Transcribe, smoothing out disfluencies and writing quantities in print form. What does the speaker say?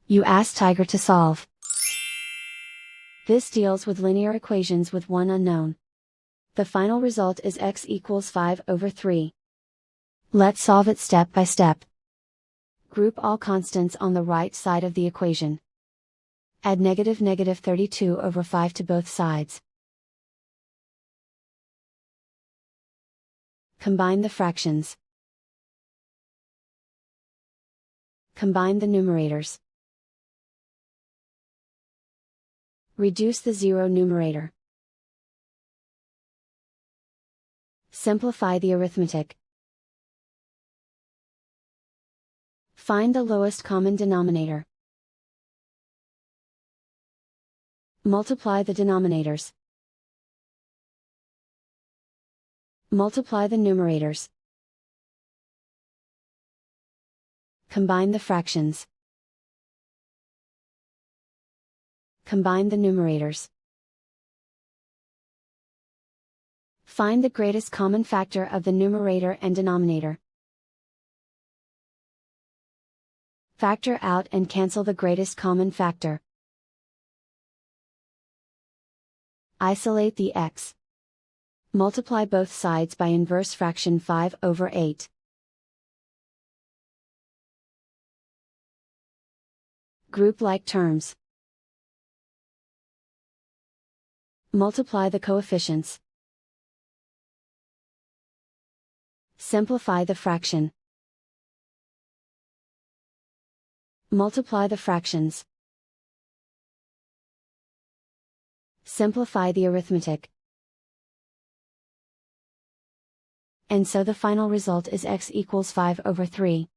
You ask Tiger to solve. This deals with linear equations with one unknown. The final result is x equals 5/3. Let's solve it step by step. Group all constants on the right side of the equation. Add -32/5 to both sides. Combine the fractions. Combine the numerators. Reduce the zero numerator. Simplify the arithmetic. Find the lowest common denominator. Multiply the denominators. Multiply the numerators. Combine the fractions. Combine the numerators. Find the greatest common factor of the numerator and denominator. Factor out and cancel the greatest common factor. Isolate the x. Multiply both sides by inverse fraction 5/8. Group like terms. Multiply the coefficients. Simplify the fraction. Multiply the fractions. Simplify the arithmetic. And so the final result is x equals 5/3.